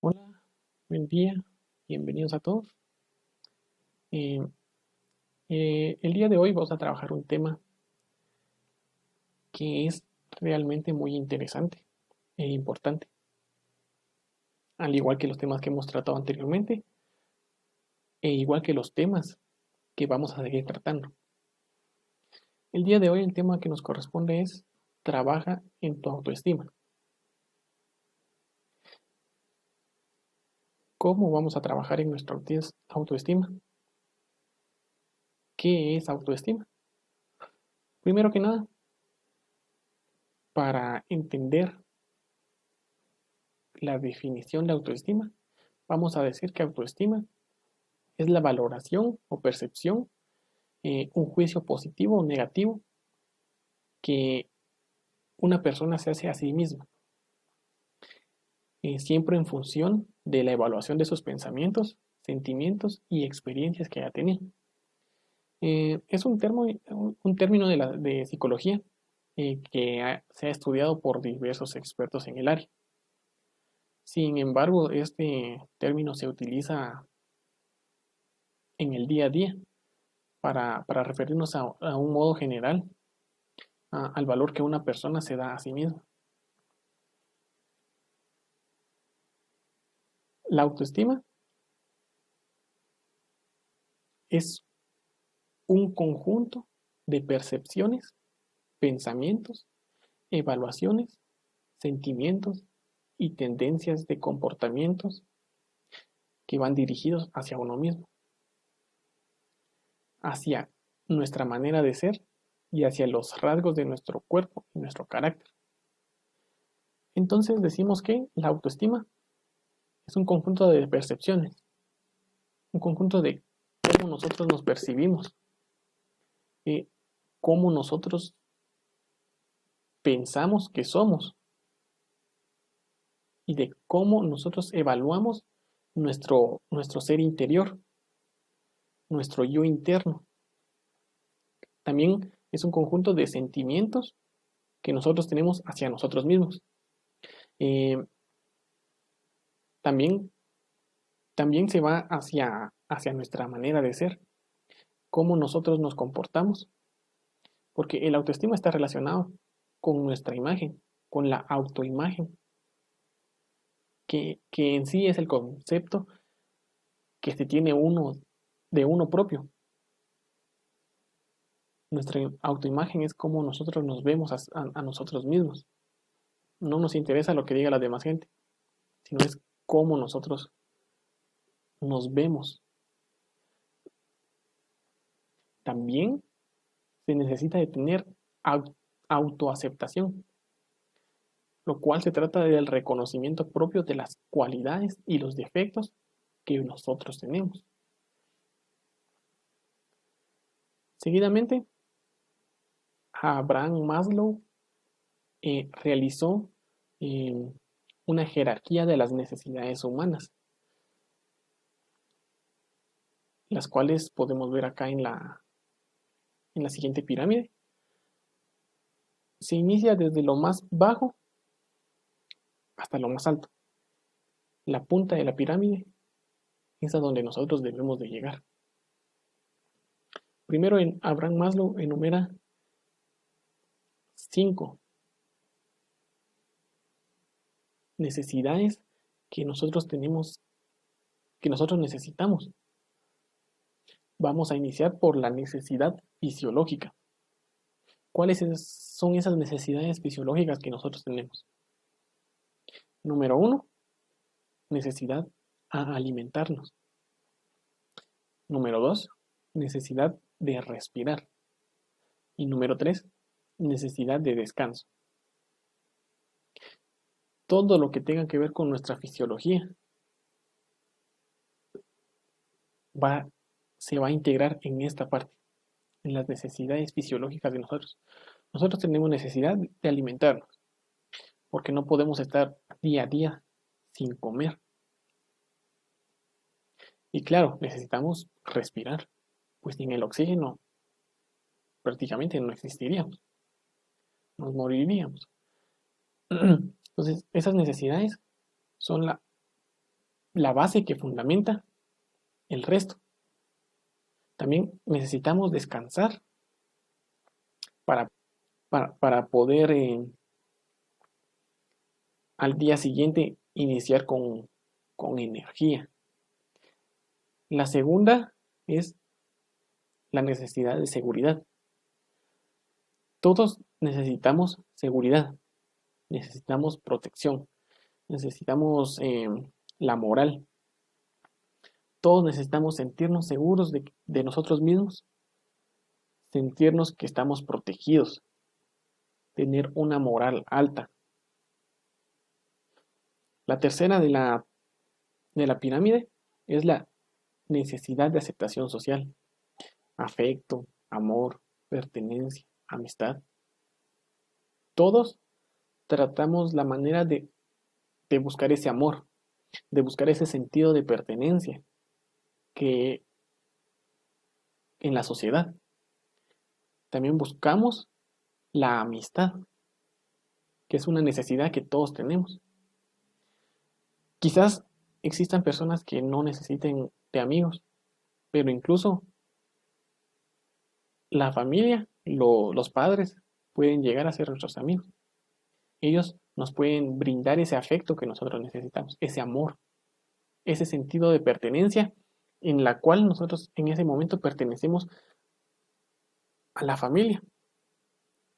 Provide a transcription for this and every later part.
Hola, buen día, bienvenidos a todos. Eh, el día de hoy vamos a trabajar un tema que es realmente muy interesante e importante, al igual que los temas que hemos tratado anteriormente, e igual que los temas que vamos a seguir tratando. El día de hoy el tema que nos corresponde es trabaja en tu autoestima. ¿Cómo vamos a trabajar en nuestra autoestima? ¿Qué es autoestima? Primero que nada, para entender la definición de autoestima, vamos a decir que autoestima es la valoración o percepción, un juicio positivo o negativo que una persona se hace a sí misma, siempre en función de la evaluación de sus pensamientos, sentimientos y experiencias que haya tenido. Es un término de psicología se ha estudiado por diversos expertos en el área. Sin embargo, este término se utiliza en el día a día para referirnos a un modo general al valor que una persona se da a sí misma. La autoestima es un conjunto de percepciones, pensamientos, evaluaciones, sentimientos y tendencias de comportamientos que van dirigidos hacia uno mismo, hacia nuestra manera de ser y hacia los rasgos de nuestro cuerpo y nuestro carácter. Entonces decimos que la autoestima es un conjunto de percepciones, un conjunto de cómo nosotros nos percibimos, eh, cómo nosotros pensamos que somos y de cómo nosotros evaluamos nuestro ser interior, nuestro yo interno. También es un conjunto de sentimientos que nosotros tenemos hacia nosotros mismos. Eh, también, también se va hacia nuestra manera de ser, cómo nosotros nos comportamos, porque el autoestima está relacionado con nuestra imagen, con la autoimagen, que en sí es el concepto que se tiene uno de uno propio. Nuestra autoimagen es cómo nosotros nos vemos a nosotros mismos. No nos interesa lo que diga la demás gente, sino es cómo nosotros nos vemos. También se necesita de tener autoaceptación, lo cual se trata del reconocimiento propio de las cualidades y los defectos que nosotros tenemos. Seguidamente, Abraham Maslow realizó eh, una jerarquía de las necesidades humanas, las cuales podemos ver acá en la siguiente pirámide. Se inicia desde lo más bajo hasta lo más alto. La punta de la pirámide es a donde nosotros debemos de llegar. Primero, Abraham Maslow enumera 5 necesidades que nosotros tenemos, que nosotros necesitamos. Vamos a iniciar por la necesidad fisiológica. ¿Cuáles son esas necesidades fisiológicas que nosotros tenemos? Número 1, necesidad a alimentarnos. Número 2, necesidad de respirar. Y número 3, necesidad de descanso. Todo lo que tenga que ver con nuestra fisiología se va a integrar en esta parte, en las necesidades fisiológicas de nosotros. Nosotros tenemos necesidad de alimentarnos, porque no podemos estar día a día sin comer. Y claro, necesitamos respirar, pues sin el oxígeno prácticamente no existiríamos, nos moriríamos. Entonces, esas necesidades son la base que fundamenta el resto. También necesitamos descansar para, para poder al día siguiente iniciar con energía. La segunda es la necesidad de seguridad. Todos necesitamos seguridad, necesitamos protección, necesitamos la moral. Todos necesitamos sentirnos seguros de nosotros mismos, sentirnos que estamos protegidos, tener una moral alta. La tercera de la pirámide es la necesidad de aceptación social, afecto, amor, pertenencia, amistad. Todos tratamos la manera de buscar ese amor, de buscar ese sentido de pertenencia que en la sociedad. También buscamos la amistad, que es una necesidad que todos tenemos. Quizás existan personas que no necesiten de amigos, pero incluso la familia, los padres, pueden llegar a ser nuestros amigos. Ellos nos pueden brindar ese afecto que nosotros necesitamos, ese amor, ese sentido de pertenencia en la cual nosotros en ese momento pertenecemos a la familia,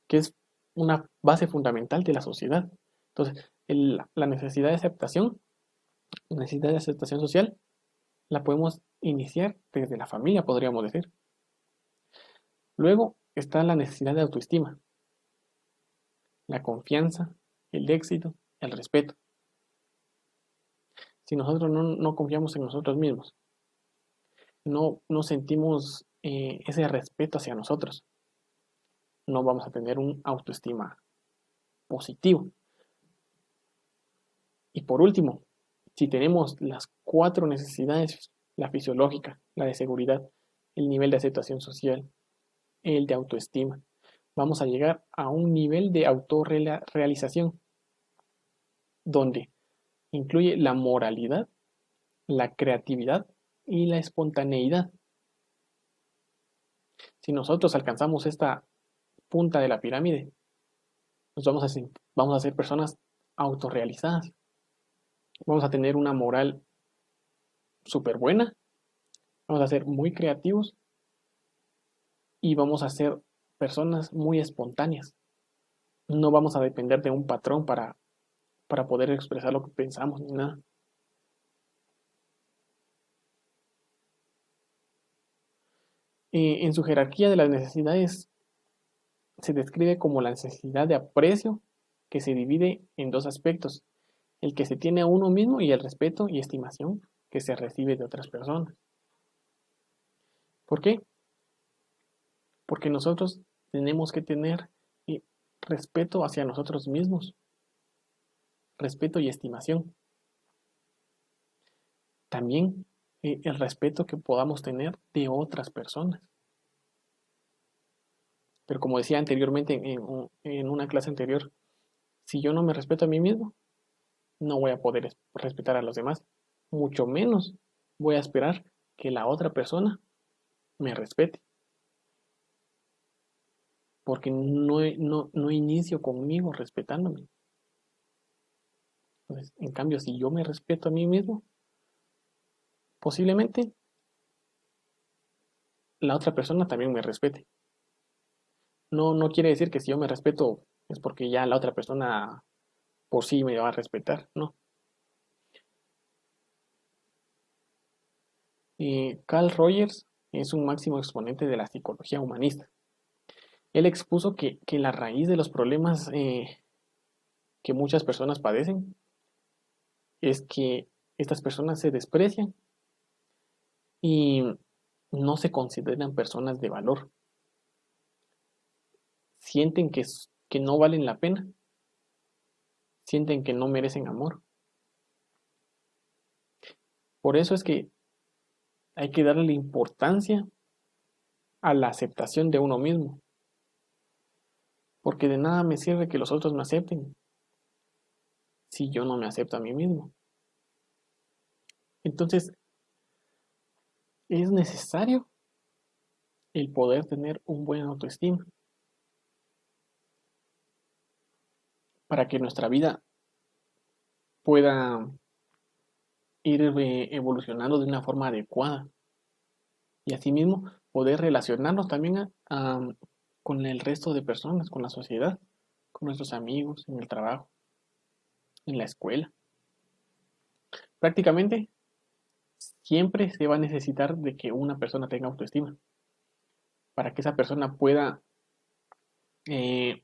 que es una base fundamental de la sociedad. Entonces, la necesidad de aceptación social, la podemos iniciar desde la familia, podríamos decir. Luego está la necesidad de autoestima, la confianza, el éxito, el respeto. Si nosotros no confiamos en nosotros mismos, no sentimos ese respeto hacia nosotros, no vamos a tener un autoestima positivo. Y por último, si tenemos las 4 necesidades, la fisiológica, la de seguridad, el nivel de aceptación social, el de autoestima, vamos a llegar a un nivel de autorrealización donde incluye la moralidad, la creatividad y la espontaneidad. Si nosotros alcanzamos esta punta de la pirámide, nos vamos a ser personas autorrealizadas. Vamos a tener una moral súper buena, vamos a ser muy creativos y vamos a ser personas muy espontáneas. No vamos a depender de un patrón para poder expresar lo que pensamos ni nada. En su jerarquía de las necesidades se describe como la necesidad de aprecio que se divide en 2 aspectos, el que se tiene a uno mismo y el respeto y estimación que se recibe de otras personas. ¿Por qué? Porque nosotros tenemos que tener respeto hacia nosotros mismos, respeto y estimación. También el respeto que podamos tener de otras personas. Pero como decía anteriormente en una clase anterior, si yo no me respeto a mí mismo, no voy a poder respetar a los demás. Mucho menos voy a esperar que la otra persona me respete. Porque no inicio conmigo respetándome. Entonces, en cambio, si yo me respeto a mí mismo, posiblemente la otra persona también me respete. No quiere decir que si yo me respeto es porque ya la otra persona por sí me va a respetar, no. Carl Rogers es un máximo exponente de la psicología humanista. Él expuso que la raíz de los problemas que muchas personas padecen es que estas personas se desprecian y no se consideran personas de valor. Sienten que no valen la pena, sienten que no merecen amor. Por eso es que hay que darle importancia a la aceptación de uno mismo, porque de nada me sirve que los otros me acepten si yo no me acepto a mí mismo. Entonces, es necesario el poder tener un buen autoestima para que nuestra vida pueda ir evolucionando de una forma adecuada y asimismo poder relacionarnos también con el resto de personas, con la sociedad, con nuestros amigos, en el trabajo, en la escuela. Prácticamente siempre se va a necesitar de que una persona tenga autoestima para que esa persona pueda eh,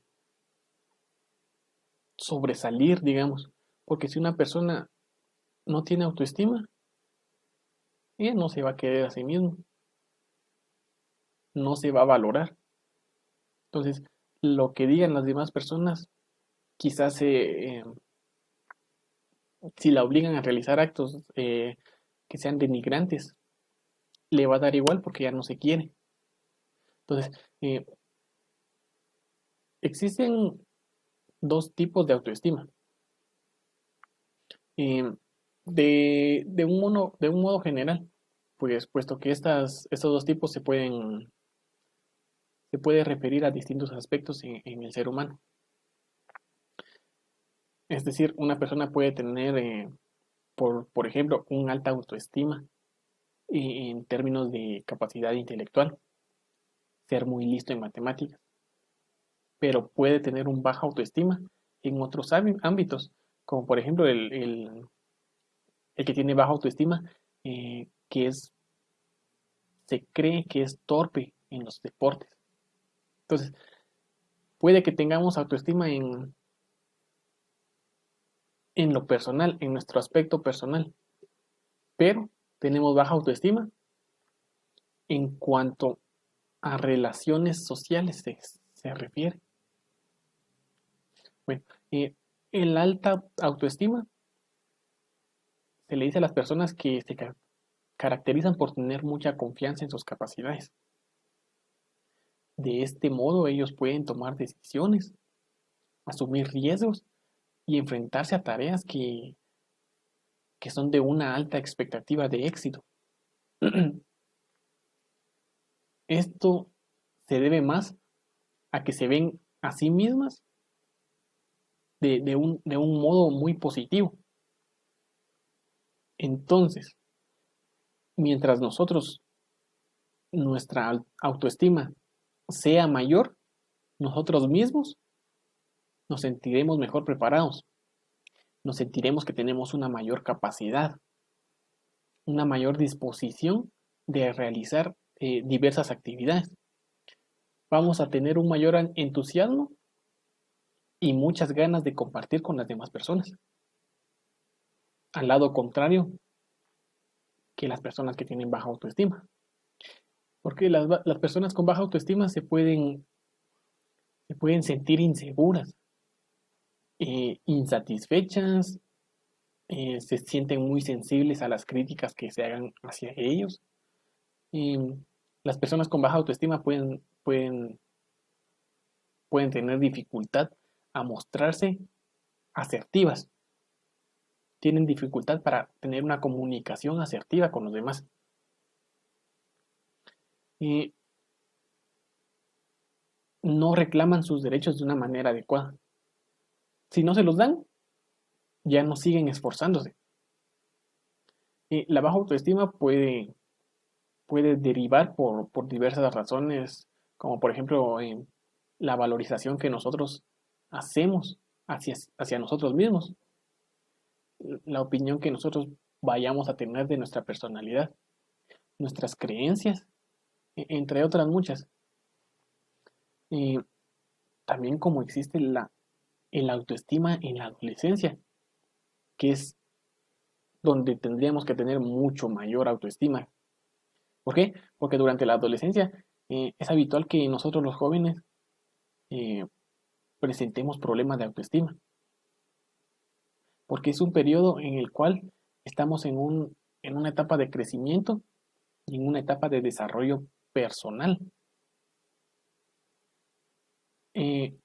sobresalir, digamos. Porque si una persona no tiene autoestima, ella no se va a querer a sí mismo, no se va a valorar. Entonces, lo que digan las demás personas, quizás si la obligan a realizar actos que sean denigrantes, le va a dar igual porque ya no se quiere. Entonces, existen dos tipos de autoestima. Eh, de un modo general, pues puesto que estos dos tipos se puede referir a distintos aspectos en el ser humano. Es decir, una persona puede tener, por ejemplo, un alta autoestima en términos de capacidad intelectual, ser muy listo en matemáticas, pero puede tener un baja autoestima en otros ámbitos, como por ejemplo el que tiene baja autoestima, que se cree que es torpe en los deportes. Entonces, puede que tengamos autoestima en lo personal, en nuestro aspecto personal, pero tenemos baja autoestima en cuanto a relaciones sociales se refiere. Bueno, el alta autoestima se le dice a las personas que se caracterizan por tener mucha confianza en sus capacidades. De este modo ellos pueden tomar decisiones, asumir riesgos y enfrentarse a tareas que son de una alta expectativa de éxito. Esto se debe más a que se ven a sí mismas de un modo muy positivo. Entonces, mientras nuestra autoestima sea mayor, nosotros mismos nos sentiremos mejor preparados, nos sentiremos que tenemos una mayor capacidad, una mayor disposición de realizar diversas actividades. Vamos a tener un mayor entusiasmo y muchas ganas de compartir con las demás personas. Al lado contrario que las personas que tienen baja autoestima. Porque las personas con baja autoestima se pueden sentir inseguras, insatisfechas, se sienten muy sensibles a las críticas que se hagan hacia ellos. Y las personas con baja autoestima pueden tener dificultad a mostrarse asertivas. Tienen dificultad para tener una comunicación asertiva con los demás. Y no reclaman sus derechos de una manera adecuada. Si no se los dan, ya no siguen esforzándose. La baja autoestima puede derivar por diversas razones, como por ejemplo la valorización que nosotros hacemos hacia nosotros mismos, la opinión que nosotros vayamos a tener de nuestra personalidad, nuestras creencias, entre otras muchas. Eh, También como existe el autoestima en la adolescencia, que es donde tendríamos que tener mucho mayor autoestima. ¿Por qué? Porque durante la adolescencia es habitual que nosotros los jóvenes eh, presentemos problemas de autoestima, porque es un periodo en el cual estamos en una etapa de crecimiento y en una etapa de desarrollo personal, eh,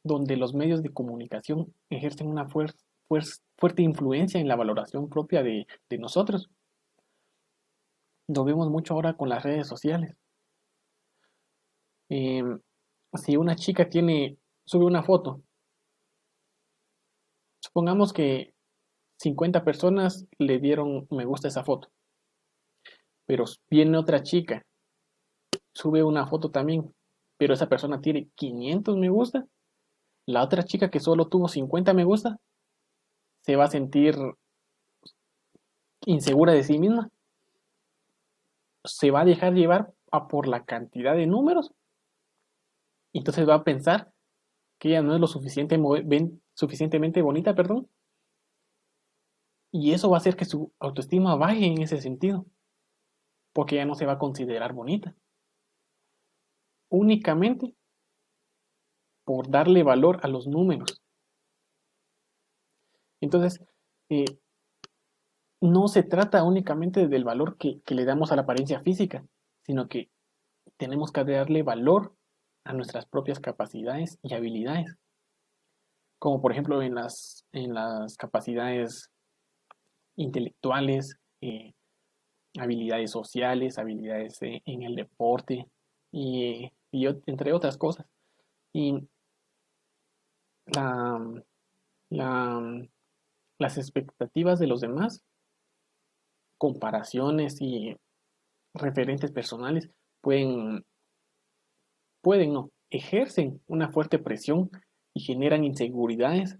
donde los medios de comunicación ejercen una fuerte influencia en la valoración propia de nosotros. Lo vemos mucho ahora con las redes sociales. Em, si una chica sube una foto, supongamos que 50 personas le dieron me gusta a esa foto, pero viene otra chica, sube una foto también, pero esa persona tiene 500 me gusta, la otra chica que solo tuvo 50 me gusta, se va a sentir insegura de sí misma, se va a dejar llevar por la cantidad de números, y entonces va a pensar que ella no es suficientemente bonita, perdón, y eso va a hacer que su autoestima baje en ese sentido, porque ella no se va a considerar bonita, únicamente por darle valor a los números. Entonces, eh, no se trata únicamente del valor que le damos a la apariencia física, sino que tenemos que darle valor a nuestras propias capacidades y habilidades, como por ejemplo en las capacidades intelectuales, habilidades sociales, habilidades en el deporte y entre otras cosas. Y la, la- las expectativas de los demás, comparaciones y referentes personales pueden no, ejercen una fuerte presión y generan inseguridades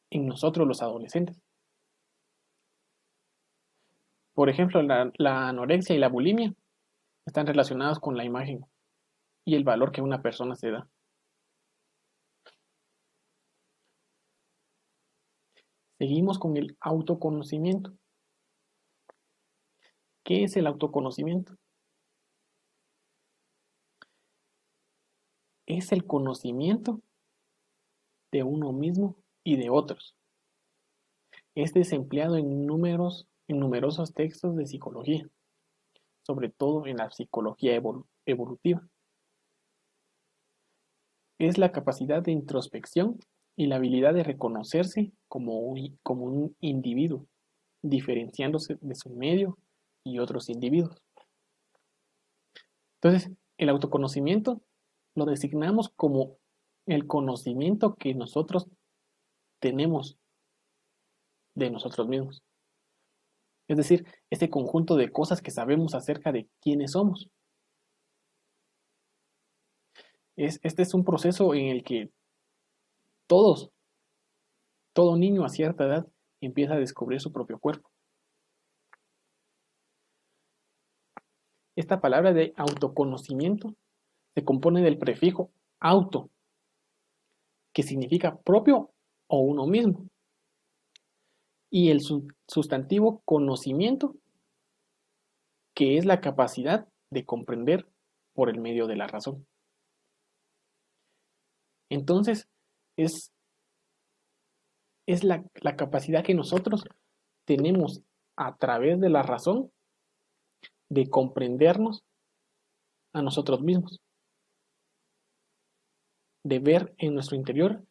en nosotros los adolescentes. Por ejemplo, la anorexia y la bulimia están relacionados con la imagen y el valor que una persona se da. Seguimos con el autoconocimiento. ¿Qué es el autoconocimiento? Es el conocimiento de uno mismo y de otros. Este es empleado en numerosos textos de psicología, sobre todo en la psicología evolutiva. Es la capacidad de introspección y la habilidad de reconocerse como un individuo, diferenciándose de su medio y otros individuos. Entonces, el autoconocimiento lo designamos como el conocimiento que nosotros tenemos de nosotros mismos. Es decir, este conjunto de cosas que sabemos acerca de quiénes somos. Este es un proceso en el que todos, todo niño a cierta edad empieza a descubrir su propio cuerpo. Esta palabra de autoconocimiento se compone del prefijo auto, que significa propio o uno mismo, y el sustantivo conocimiento, que es la capacidad de comprender por el medio de la razón. Entonces, es, es la capacidad que nosotros tenemos a través de la razón de comprendernos a nosotros mismos, de ver en nuestro interior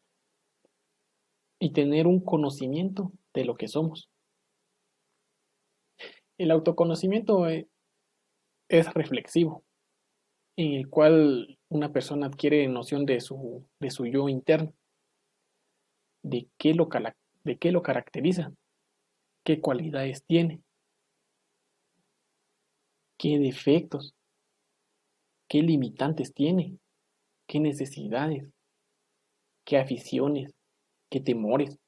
y tener un conocimiento de lo que somos. El autoconocimiento es reflexivo, en el cual una persona adquiere noción de su yo interno, de de qué lo caracteriza, qué cualidades tiene, qué defectos, qué limitantes tiene, qué necesidades, qué aficiones, qué temores.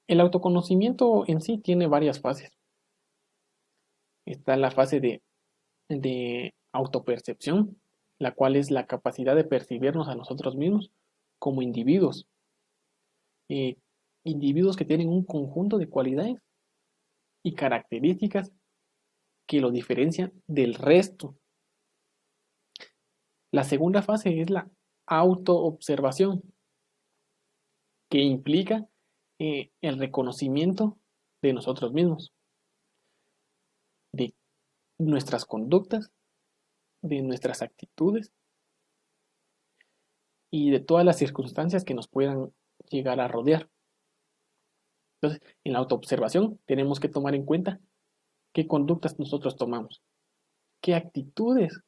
El autoconocimiento en sí tiene varias fases. Está la fase de autopercepción, la cual es la capacidad de percibirnos a nosotros mismos como individuos, eh, individuos que tienen un conjunto de cualidades y características que lo diferencian del resto. La segunda fase es la autoobservación, que implica el reconocimiento de nosotros mismos, de nuestras conductas, de nuestras actitudes y de todas las circunstancias que nos puedan llegar a rodear. Entonces, en la autoobservación tenemos que tomar en cuenta qué conductas nosotros tomamos, qué actitudes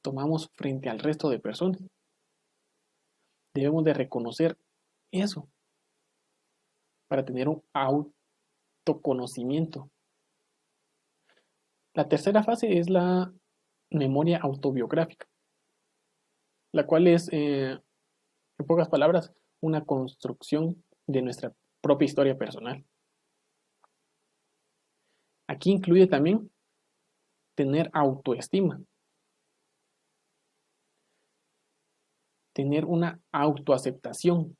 tomamos frente al resto de personas. Debemos de reconocer eso para tener un autoconocimiento. La tercera fase es la memoria autobiográfica, la cual es, en pocas palabras, una construcción de nuestra propia historia personal. Aquí incluye también tener autoestima, tener una autoaceptación,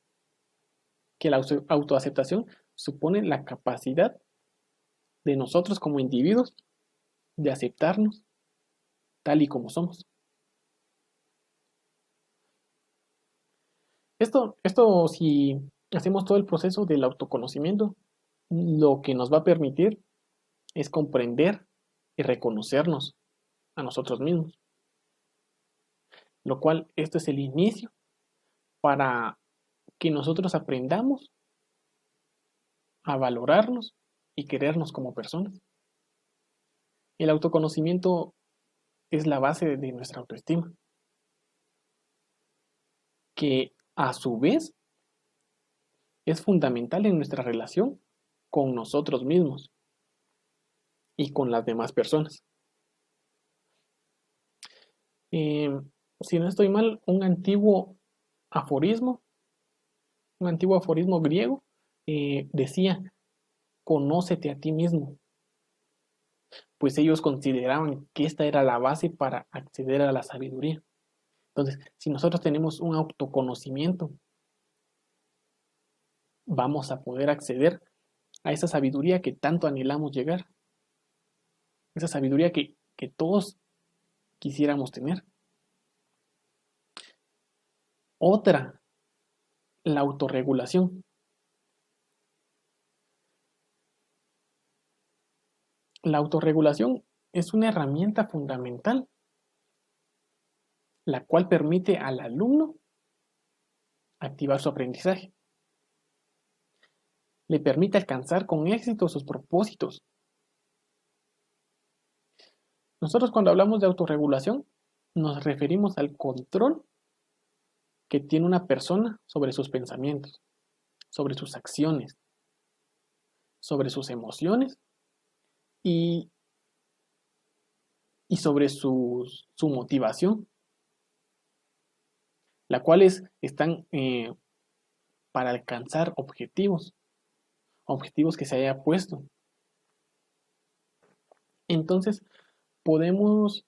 que la autoaceptación supone la capacidad de nosotros como individuos de aceptarnos tal y como somos. Esto si hacemos todo el proceso del autoconocimiento, lo que nos va a permitir es comprender y reconocernos a nosotros mismos. Lo cual, esto es el inicio para que nosotros aprendamos a valorarnos y querernos como personas. El autoconocimiento es la base de nuestra autoestima, que a su vez es fundamental en nuestra relación con nosotros mismos y con las demás personas. Eh, si no estoy mal, aforismo, un antiguo aforismo griego, decía, conócete a ti mismo, pues ellos consideraban que esta era la base para acceder a la sabiduría. Entonces, si nosotros tenemos un autoconocimiento, vamos a poder acceder a esa sabiduría que tanto anhelamos llegar, esa sabiduría que todos quisiéramos tener. Otra, la autorregulación. La autorregulación es una herramienta fundamental, la cual permite al alumno activar su aprendizaje. Le permite alcanzar con éxito sus propósitos. Nosotros cuando hablamos de autorregulación nos referimos al control que tiene una persona sobre sus pensamientos, sobre sus acciones, sobre sus emociones y, y sobre su motivación, la cual están para alcanzar objetivos que se haya puesto. Entonces, podemos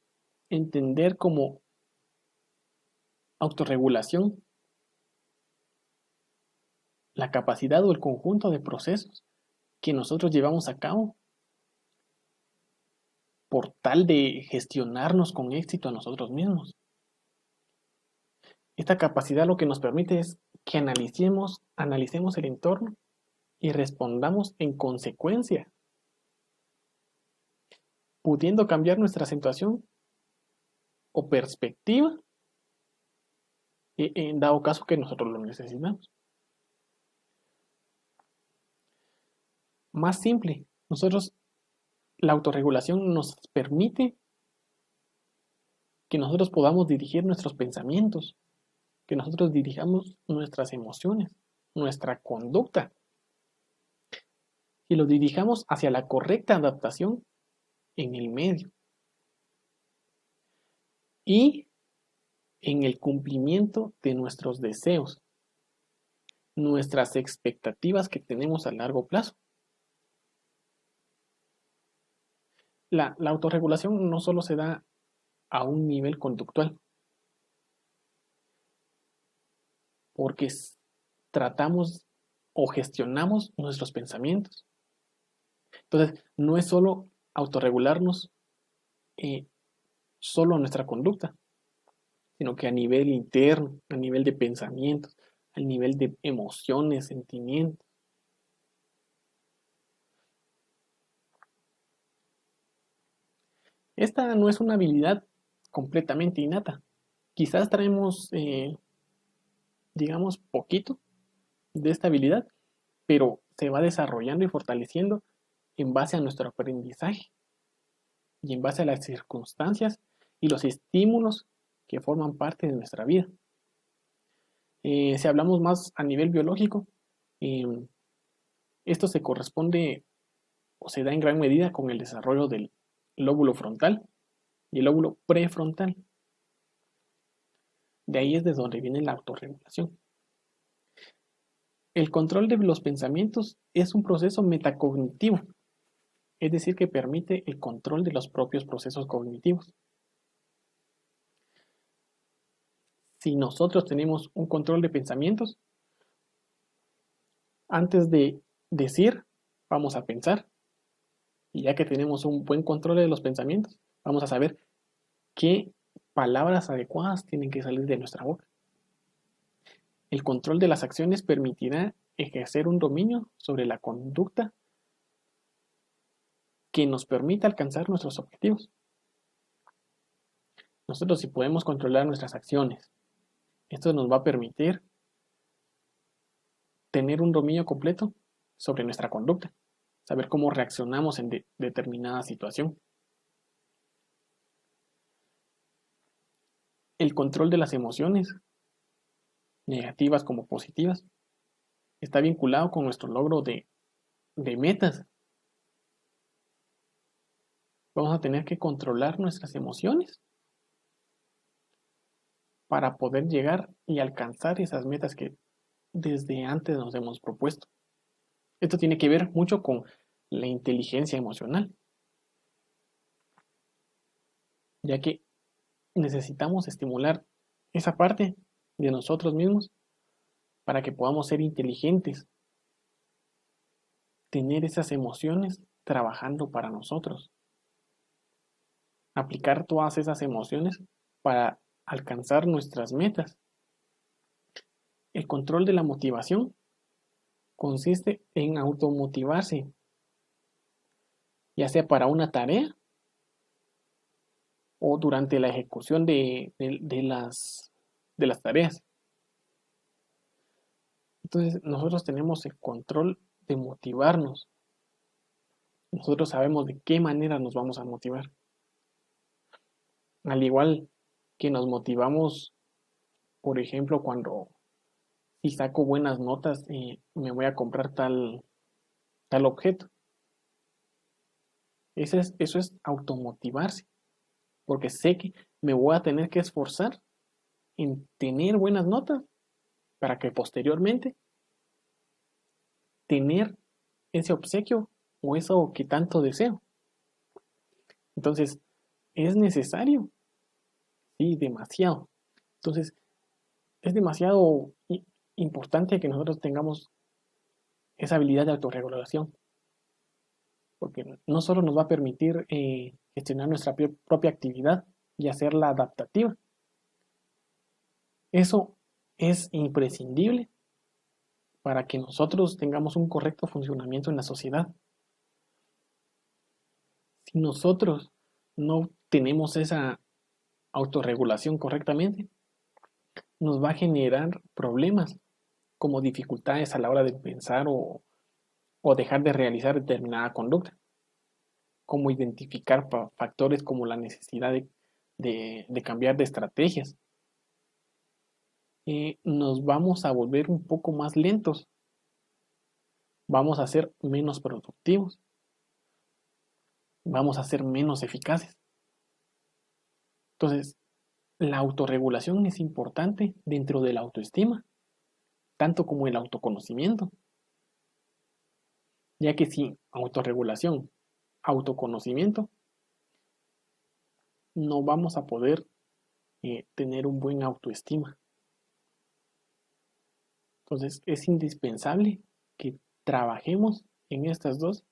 entender como autorregulación la capacidad o el conjunto de procesos que nosotros llevamos a cabo por tal de gestionarnos con éxito a nosotros mismos. Esta capacidad lo que nos permite es que analicemos el entorno y respondamos en consecuencia, pudiendo cambiar nuestra situación o perspectiva en dado caso que nosotros lo necesitamos. Más simple, la autorregulación nos permite que nosotros podamos dirigir nuestros pensamientos, que nosotros dirijamos nuestras emociones, nuestra conducta, y lo dirijamos hacia la correcta adaptación en el medio y en el cumplimiento de nuestros deseos, nuestras expectativas que tenemos a largo plazo. La autorregulación no solo se da a un nivel conductual, porque tratamos o gestionamos nuestros pensamientos. Entonces, no es solo autorregularnos solo nuestra conducta, sino que a nivel interno, a nivel de pensamientos, a nivel de emociones, sentimientos. Esta no es una habilidad completamente innata. Quizás traemos digamos, poquito de esta habilidad, pero se va desarrollando y fortaleciendo en base a nuestro aprendizaje y en base a las circunstancias y los estímulos que forman parte de nuestra vida. Si hablamos más a nivel biológico, eh, esto se corresponde o se da en gran medida con el desarrollo del lóbulo frontal y el lóbulo prefrontal. De ahí es de donde viene la autorregulación. El control de los pensamientos es un proceso metacognitivo, es decir, que permite el control de los propios procesos cognitivos. Si nosotros tenemos un control de pensamientos, antes de decir, vamos a pensar. Y ya que tenemos un buen control de los pensamientos, vamos a saber qué palabras adecuadas tienen que salir de nuestra boca. El control de las acciones permitirá ejercer un dominio sobre la conducta que nos permita alcanzar nuestros objetivos. Nosotros, si podemos controlar nuestras acciones, esto nos va a permitir tener un dominio completo sobre nuestra conducta, saber cómo reaccionamos en determinada situación. El control de las emociones, negativas como positivas, está vinculado con nuestro logro de metas. Vamos a tener que controlar nuestras emociones para poder llegar y alcanzar esas metas que desde antes nos hemos propuesto. Esto tiene que ver mucho con la inteligencia emocional, ya que necesitamos estimular esa parte de nosotros mismos para que podamos ser inteligentes, tener esas emociones trabajando para nosotros, aplicar todas esas emociones para alcanzar nuestras metas. El control de la motivación consiste en automotivarse, ya sea para una tarea o durante la ejecución de las tareas. Entonces, nosotros tenemos el control de motivarnos. Nosotros sabemos de qué manera nos vamos a motivar. Al igual que nos motivamos, por ejemplo, cuando si saco buenas notas, me voy a comprar tal objeto. Eso es automotivarse, porque sé que me voy a tener que esforzar en tener buenas notas para que posteriormente tener ese obsequio o eso que tanto deseo. Entonces, es necesario, sí, demasiado. Entonces, es demasiado importante que nosotros tengamos esa habilidad de autorregulación, porque no solo nos va a permitir gestionar nuestra propia actividad y hacerla adaptativa. Eso es imprescindible para que nosotros tengamos un correcto funcionamiento en la sociedad. Si nosotros no tenemos esa autorregulación correctamente, nos va a generar problemas como dificultades a la hora de pensar o dejar de realizar determinada conducta, como identificar factores como la necesidad de cambiar de estrategias. Nos vamos a volver un poco más lentos, vamos a ser menos productivos, vamos a ser menos eficaces. Entonces, la autorregulación es importante dentro de la autoestima, tanto como el autoconocimiento, ya que sin autorregulación, autoconocimiento, no vamos a poder tener un buen autoestima. Entonces, es indispensable que trabajemos en estas dos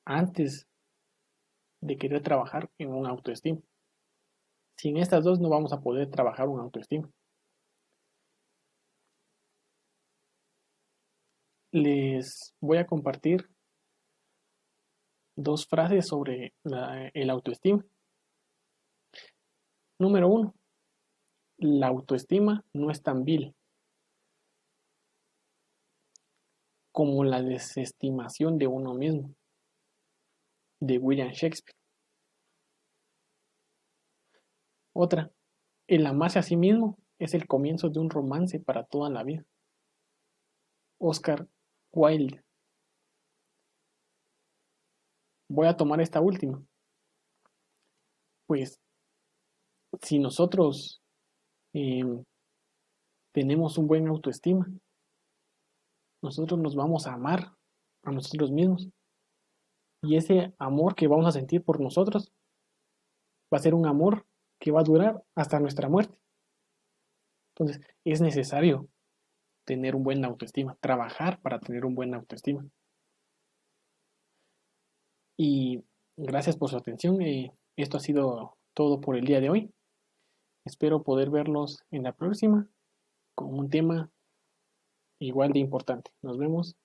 antes de querer trabajar en un autoestima. Sin estas dos no vamos a poder trabajar un autoestima. Les voy a compartir dos frases sobre el autoestima. Número 1. La autoestima no es tan vil. como la desestimación de uno mismo, de William Shakespeare. Otra, el amarse a sí mismo es el comienzo de un romance para toda la vida. Oscar Wilde. Voy a tomar esta última. Pues si nosotros eh, tenemos un buen autoestima, nosotros nos vamos a amar a nosotros mismos. Y ese amor que vamos a sentir por nosotros va a ser un amor que va a durar hasta nuestra muerte. Entonces, es necesario tener un buen autoestima, trabajar para tener un buen autoestima. Y gracias por su atención. Esto ha sido todo por el día de hoy. Espero poder verlos en la próxima con un tema igual de importante. Nos vemos.